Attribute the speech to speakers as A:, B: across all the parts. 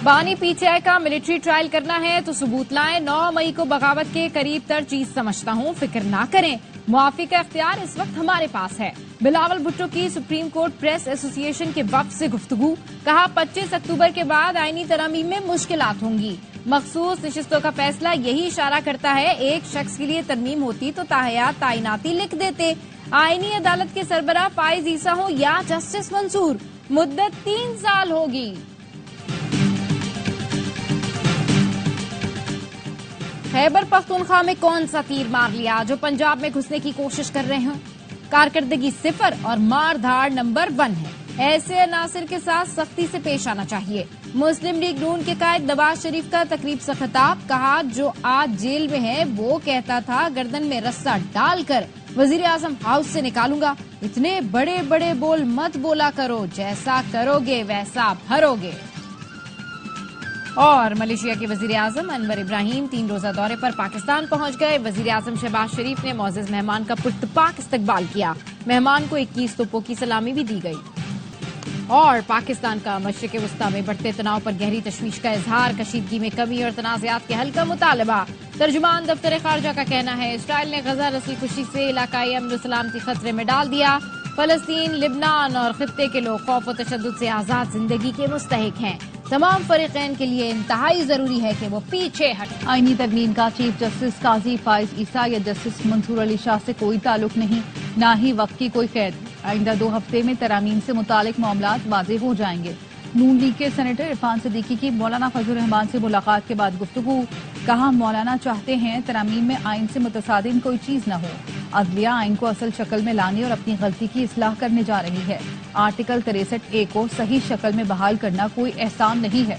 A: بانی پی ٹی آئی کا military trial کرنا ہے تو ثبوت لائیں. 9 مئی کو بغاوت کے قریب تر چیز سمجھتا ہوں, فکر نہ کریں. معافی کا اختیار اس وقت ہمارے پاس ہے. بلاول بھٹو کی سپریم کورٹ پریس ایسوسی ایشن کے وفد سے گفتگو. کہا 25 اکتوبر کے بعد آئینی ترامیم میں مشکلات ہوں گی. مخصوص نشستوں کا فیصلہ یہی اشارہ کرتا ہے. ایک شخص کے لیے ترمیم ہوتی تو تاحیات تعیناتی لکھ دیتے. آئینی عدالت کے سربراہ فائز عیسیٰ ہوں یا جسٹس منصور, مدت 3 سال ہوگی. خیبر پختونخوا میں کون سا تیر مار لیا جو پنجاب میں گھسنے کی کوشش کر رہے ہیں؟ کارکردگی 0 اور مار دھاڑ نمبر 1 ہے. ایسے عناصر کے ساتھ سختی سے پیش آنا چاہیے. مسلم لیگ نون کے قائد نواز شریف کا تقریب سے خطاب. کہا جو آج جیل میں ہے وہ کہتا تھا گردن میں رسہ ڈال کر وزیر اعظم ہاؤس سے نکالوں گا. اتنے بڑے بڑے بول مت بولا کرو, جیسا کرو گے ویسا بھرو گے. اور ملیشیا کے وزیر اعظم انور ابراہیم 3 روزہ دورے پر پاکستان پہنچ گئے. وزیر اعظم شہباز شریف نے معزز مہمان کا پرتپاک استقبال کیا. مہمان کو 21 توپوں کی سلامی بھی دی گئی. اور پاکستان کا مشرق وسطی میں بڑھتے تناؤ پر گہری تشویش کا اظہار. کشیدگی میں کمی اور تنازعات کے حل کا مطالبہ. ترجمان دفتر خارجہ کا کہنا ہے اسرائیل نے غزہ نسل کشی سے علاقائی امن و سلامتی خطرے میں ڈال دیا. فلسطین, لبنان اور خطے کے لوگ خوف و تشدد سے آزاد زندگی کے مستحق ہیں. تمام فریقین کے لیے انتہائی ضروری ہے کہ وہ پیچھے ہٹیں.
B: آئینی ترمیم کا چیف جسٹس قاضی فائز عیسیٰ یا جسٹس منصور علی شاہ سے کوئی تعلق نہیں, نہ ہی وقت کی کوئی قید. آئندہ 2 ہفتے میں ترامیم سے متعلق معاملات واضح ہو جائیں گے. نون لیگ کے سینیٹر عرفان صدیقی کی مولانا فضل الرحمان سے ملاقات کے بعد گفتگو. کہا مولانا چاہتے ہیں ترامیم میں آئین سے متصادم کوئی چیز نہ ہو. عدلیہ آئین کو اصل شکل میں لانے اور اپنی غلطی کی اصلاح کرنے جا رہی ہے. آرٹیکل 63A کو صحیح شکل میں بحال کرنا کوئی احسان نہیں ہے.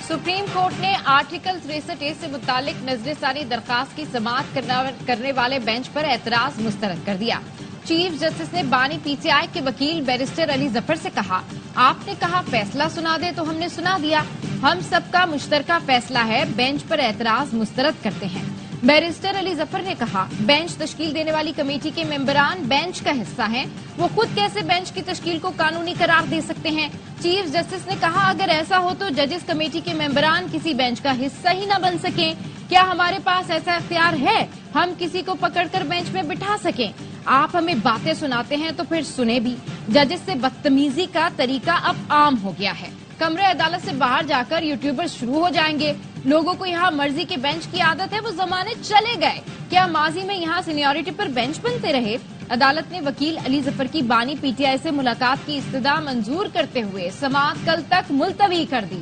A: سپریم کورٹ نے آرٹیکل 63A سے متعلق نظر ثانی درخواست کی سماعت کرنے والے بینچ پر اعتراض مسترد کر دیا. چیف جسٹس نے بانی پی ٹی آئی کے وکیل بیرسٹر علی ظفر سے کہا آپ نے کہا فیصلہ سنا دے تو ہم نے سنا دیا. ہم سب کا مشترکہ فیصلہ ہے, بینچ پر اعتراض مسترد کرتے ہیں. بیرسٹر علی ظفر نے کہا بینچ تشکیل دینے والی کمیٹی کے ممبران بینچ کا حصہ ہیں, وہ خود کیسے بینچ کی تشکیل کو قانونی قرار دے سکتے ہیں. چیف جسٹس نے کہا اگر ایسا ہو تو ججز کمیٹی کے ممبران کسی بینچ کا حصہ ہی نہ بن سکیں. کیا ہمارے پاس ایسا اختیار ہے ہم کسی کو پکڑ کر بینچ میں بٹھا سکیں؟ آپ ہمیں باتیں سناتے ہیں تو پھر سنیں بھی. ججز سے بدتمیزی کا طریقہ اب عام ہو گیا ہے. کمرے عدالت سے باہر جا کر یوٹیوبر شروع ہو جائیں گے. لوگوں کو یہاں مرضی کے بینچ کی عادت ہے, وہ زمانے چلے گئے. کیا ماضی میں یہاں سینیورٹی پر بینچ بنتے رہے؟ عدالت نے وکیل علی ظفر کی بانی پی ٹی آئی سے ملاقات کی استدعا منظور کرتے ہوئے سماعت کل تک ملتوی کر دی.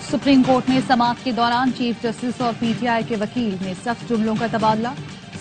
B: سپریم کورٹ میں سماعت کے دوران چیف جسٹس اور پی ٹی آئی کے وکیل میں سخت جملوں کا تبادلہ.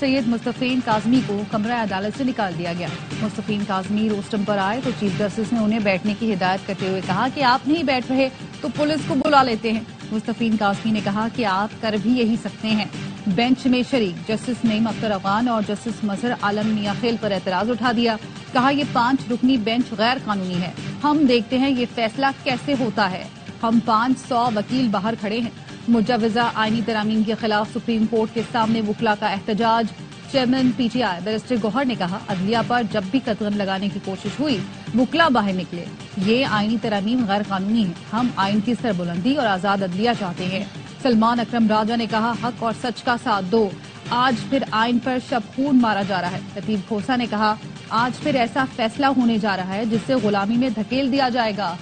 B: سید مصطفین کاظمی کو کمرہ عدالت سے نکال دیا گیا. مصطفین کاظمی روسٹم پر آئے تو چیف جسٹس نے انہیں بیٹھنے کی ہدایت کرتے ہوئے کہا کہ آپ نہیں بیٹھ رہے تو پولیس کو بلا لیتے ہیں. مصطفین کاظمی نے کہا کہ آپ کر بھی یہی سکتے ہیں. بینچ میں شریک جسٹس نعیم اختر افغان اور جسٹس مظہر عالم میاں خیل پر اعتراض اٹھا دیا. کہا یہ 5 رکنی بینچ غیر قانونی ہے. ہم دیکھتے ہیں یہ فیصلہ کیسے ہوتا ہے. ہم 500 وکیل باہر کھڑے ہیں. مجوزہ آئینی ترامیم کے خلاف سپریم کورٹ کے سامنے وکلا کا احتجاج. Chairman P T I barrister Gohar نے کہا عدلیہ پر جب بھی قدغن لگانے کی کوشش ہوئی وکلا باہر نکلے. یہ آئینی ترامیم غیر قانونی ہے. ہم آئین کی سربلندی اور آزاد عدلیہ چاہتے ہیں. سلمان اکرم راجہ نے کہا حق اور سچ کا ساتھ دو. آج پھر آئین پر شب خون مارا جا رہا ہے. لطیف کھوسہ نے کہا آج پھر ایسا فیصلہ ہونے جا رہا ہے جس سے غلامی میں دھکیل دیا جائے گا.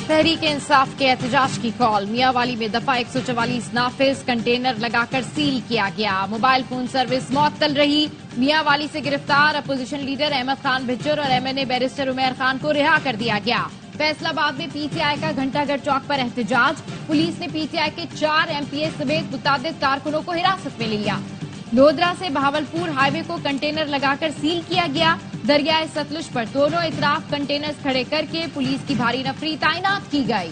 A: تحریک انصاف کے احتجاج کی کال. میاں والی میں دفعہ 144 نافذ, کنٹینر لگا کر سیل کیا گیا. موبائل فون سروس معطل رہی. میاں والی سے گرفتار اپوزیشن لیڈر احمد خان بھچر اور ایم این اے بیرسٹر عمیر خان کو رہا کر دیا گیا. فیصلہ آباد میں پی ٹی آئی کا گھنٹہ گھر چوک پر احتجاج. پولیس نے پی ٹی آئی کے 4 ایم پی اے سمیت متعدد کارکنوں کو حراست میں لیا. لودھرا سے بہاولپور ہائی وے کو کنٹینر لگا کر سیل کیا گیا. دریائے ستلج پر دونوں اطراف کنٹینرز کھڑے کر کے پولیس کی بھاری نفری تعینات کی گئی.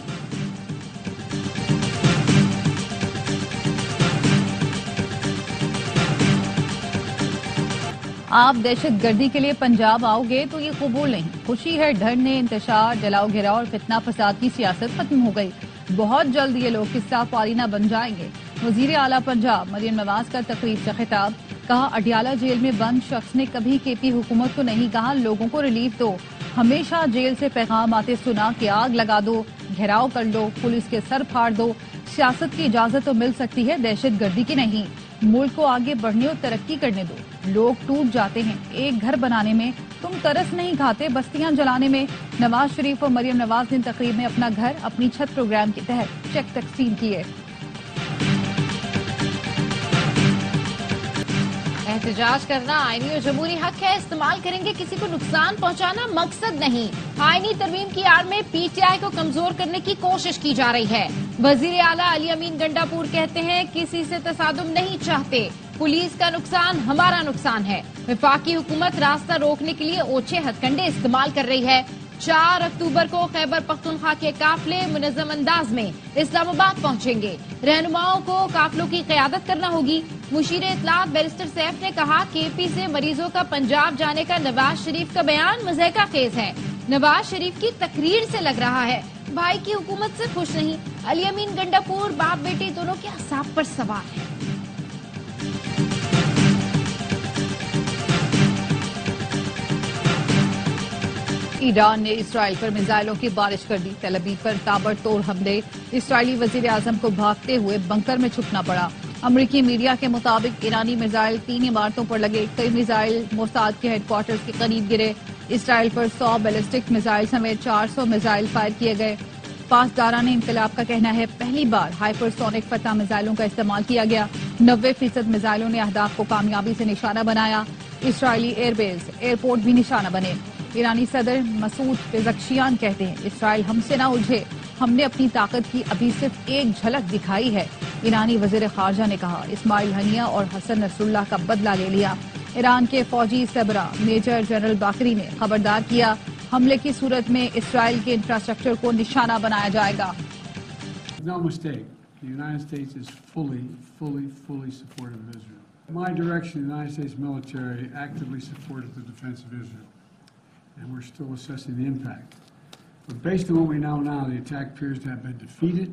B: آپ دہشت گردی کے لیے پنجاب آؤ گے تو یہ قبول نہیں. خوشی ہے ڈھرنے انتشار جلاؤ گھیراؤ اور فتنہ فساد کی سیاست ختم ہو گئی. بہت جلد یہ لوگ قصہ پالینہ بن جائیں گے. وزیر اعلیٰ پنجاب مریم نواز کا تقریب سے خطاب. کہا اڈیالہ جیل میں بند شخص نے کبھی کے پی حکومت کو نہیں کہا لوگوں کو ریلیف دو. ہمیشہ جیل سے پیغام آتے سنا کہ آگ لگا دو, گھیراؤ کر لو, پولیس کے سر پھاڑ دو. سیاست کی اجازت تو مل سکتی ہے, دہشت گردی کی نہیں. ملک کو آگے بڑھنے اور ترقی کرنے دو. لوگ ٹوٹ جاتے ہیں ایک گھر بنانے میں, تم ترس نہیں کھاتے بستیاں جلانے میں. نواز شریف اور مریم نواز نے تقریب میں اپنا گھر اپنی چھت پروگرام کے تحت چیک تقسیم کیے.
A: احتجاج کرنا آئینی اور جمہوری حق ہے, استعمال کریں گے کسی کو نقصان پہنچانا مقصد نہیں. آئینی ترمیم کی آڑ میں پی ٹی آئی کو کمزور کرنے کی کوشش کی جا رہی ہے. وزیر اعلیٰ علی امین گنڈا پور کہتے ہیں کسی سے تصادم نہیں چاہتے, پولیس کا نقصان ہمارا نقصان ہے. وفاقی حکومت راستہ روکنے کے لیے اوچھے ہتھ کنڈے استعمال کر رہی ہے. 4 اکتوبر کو خیبر پختونخوا کے قافلے منظم انداز میں اسلام آباد پہنچیں گے. رہنماؤں کو قافلوں کی قیادت کرنا ہوگی. مشیر اطلاعات بیرسٹر سیف نے کہا کے پی سے مریضوں کا پنجاب جانے کا نواز شریف کا بیان مضحکہ خیز ہے. نواز شریف کی تقریر سے لگ رہا ہے بھائی کی حکومت سے خوش نہیں. علی امین گنڈا پور باپ بیٹی دونوں کے اعصاب پر سوار ہے.
B: ایران نے اسرائیل پر میزائلوں کی بارش کر دی. تل ابیب پر تابڑتوڑ حملے. اسرائیلی وزیر اعظم کو بھاگتے ہوئے بنکر میں چھپنا پڑا. امریکی میڈیا کے مطابق ایرانی میزائل 3 عمارتوں پر لگے. کئی میزائل موساد کے ہیڈ کوارٹرز کے قریب گرے. اسرائیل پر 100 بیلسٹک میزائل سمیت 400 میزائل فائر کیے گئے. پاسداران انقلاب کا کہنا ہے پہلی بار ہائپر سونک فتح میزائلوں کا استعمال کیا گیا. 90% میزائلوں نے اہداف کو کامیابی سے نشانہ بنایا. اسرائیلی ایئر بیس ایئرپورٹ بھی نشانہ بنے. ایرانی صدر مسعود پزشکیان کہتے ہیں اسرائیل ہم سے نہ الجھے, ہم نے اپنی طاقت کی ابھی صرف ایک جھلک دکھائی ہے. ایرانی وزیر خارجہ نے کہا اسماعیل ہنیہ اور حسن نصر اللہ کا بدلہ لے لیا. ایران کے فوجی سربراہ میجر جنرل باقری نے خبردار کیا حملے کی صورت میں اسرائیل کے انفراسٹرکچر کو نشانہ بنایا جائے گا.
C: No mistake. The United States is fully supportive of Israel. In my direction, the United States military actively supported the defense of Israel. And we're still assessing the impact. But based on what we know now, the attack appears to have been defeated.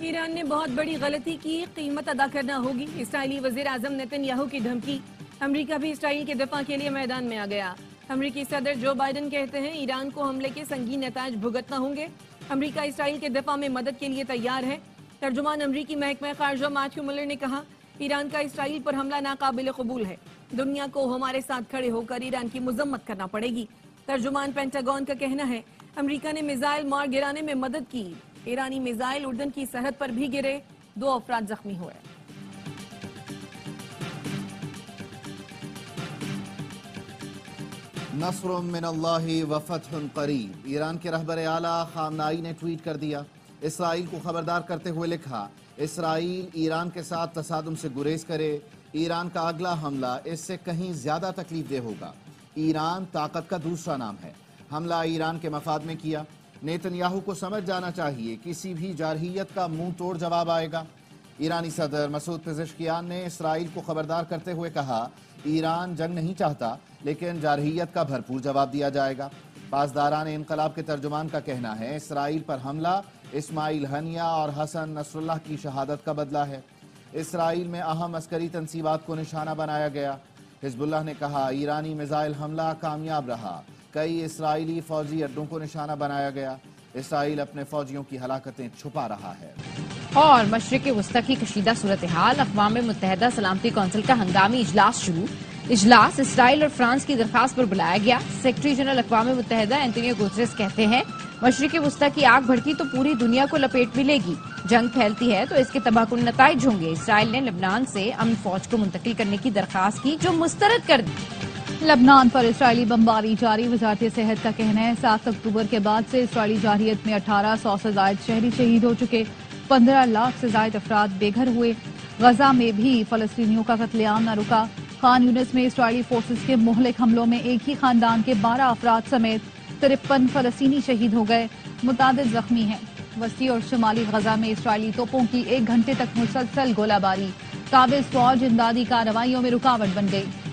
D: Iran نے بہت بڑی غلطی کی, قیمت ادا کرنا ہوگی. اسرائیلی وزیر اعظم نیتن یاہو کی دھمکی. امریکہ بھی اسرائیل کے دفاع کے لیے میدان میں آ گیا. امریکی صدر جو بائیڈن کہتے ہیں ایران کو حملے کے سنگین نتائج بھگتنا ہوں گے. امریکہ اسرائیل کے دفاع میں مدد کے لیے تیار ہے. ترجمان امریکی محکمہ خارجہ میتھیو ملر نے کہا ایران کا اسرائیل پر حملہ ناقابل قبول ہے. دنیا کو ہمارے ساتھ کھڑے ہو کر ایران کی مذمت کرنا پڑے گی. ترجمان پینٹاگون کا کہنا ہے امریکہ نے میزائل مار گرانے میں مدد کی. ایرانی میزائل اردن کی سرحد پر بھی گرے, 2 افراد زخمی ہوئے.
E: نصر من اللہ وفتح قریب. ایران کے رہبر اعلیٰ خامنائی نے ٹویٹ کر دیا. اسرائیل کو خبردار کرتے ہوئے لکھا اسرائیل ایران کے ساتھ تصادم سے گریز کرے. ایران کا اگلا حملہ اس سے کہیں زیادہ تکلیف دہ ہوگا. ایران طاقت کا دوسرا نام ہے. حملہ ایران کے مفاد میں کیا. نیتن یاہو کو سمجھ جانا چاہیے کسی بھی جارحیت کا منہ توڑ جواب آئے گا. ایرانی صدر مسعود پزشکیان نے اسرائیل کو خبردار کرتے ہوئے کہا ایران جنگ نہیں چاہتا لیکن جارحیت کا بھرپور جواب دیا جائے گا. پاسداران انقلاب کے ترجمان کا کہنا ہے اسرائیل پر حملہ اسماعیل ہنیہ اور حسن نصر اللہ کی شہادت کا بدلہ ہے. اسرائیل میں اہم عسکری تنصیبات کو نشانہ بنایا گیا. حزب اللہ نے کہا ایرانی میزائل حملہ کامیاب رہا. کئی اسرائیلی فوجی اڈوں کو نشانہ بنایا گیا. اسرائیل اپنے فوجیوں کی ہلاکتیں چھپا رہا ہے.
A: اور مشرق وسطی کی کشیدہ صورتحال. اقوام متحدہ سلامتی کونسل کا ہنگامی اجلاس شروع. اجلاس اسرائیل اور فرانس کی درخواست پر بلایا گیا. سیکرٹری جنرل اقوام متحدہ اینٹونیو گوتریس کہتے ہیں مشرق وسطی کی آگ بھڑکی تو پوری دنیا کو لپیٹ میں لے گی. جنگ پھیلتی ہے تو اس کے تباہ کن نتائج ہوں گے. اسرائیل نے لبنان سے امن فوج کو منتقل کرنے کی درخواست کی جو مسترد کر دی.
B: لبنان پر اسرائیلی بمباری جاری. وزارت صحت کا کہنا ہے 7 اکتوبر کے بعد سے اسرائیلی جارحیت میں 1800 سے زائد شہری شہید ہو چکے. 15 لاکھ سے زائد افراد بے گھر ہوئے. غزہ میں بھی فلسطینیوں کا قتل عام نہ رکا. خان یونس میں اسرائیلی فورسز کے مہلک حملوں میں ایک ہی خاندان کے 12 افراد سمیت 53 فلسطینی شہید ہو گئے. متعدد زخمی ہیں. وسطی اور شمالی غزہ میں اسرائیلی توپوں کی 1 گھنٹے تک مسلسل گولہ باری. قابض فوج امدادی کارروائیوں میں رکاوٹ بن گئی.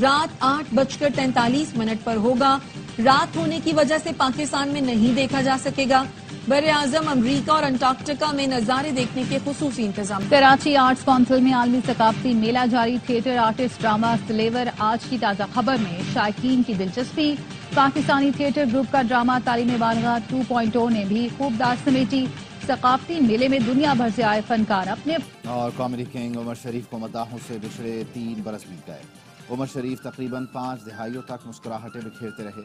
D: رات 8:43 پر ہوگا. رات ہونے کی وجہ سے پاکستان میں نہیں دیکھا جا سکے گا. بر اعظم امریکہ اور انٹارکٹیکا میں نظارے دیکھنے کے خصوصی انتظام.
B: کراچی آرٹس کونسل میں عالمی ثقافتی میلہ جاری. تھیٹر آرٹسٹ ڈرامہ سلیور آج کی تازہ خبر میں شائقین کی دلچسپی. پاکستانی تھیٹر گروپ کا ڈرامہ تعلیم بالغاہ 2.0 نے بھی خوب داد سمیٹی. ثقافتی میلے میں دنیا بھر سے آئے فنکار اپنے
E: اور کامیڈی کنگ عمر شریف کو مداحوں سے بچھڑے 3 برس بیت گئے. عمر شریف تقریباً 5 دہائیوں تک مسکراہٹیں بکھیرتے رہے.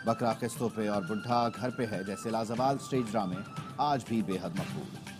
E: بکرا قسطوں پہ اور بڈھا گھر پہ ہے جیسے لازوال سٹیج ڈرامے آج بھی بے حد مقبول.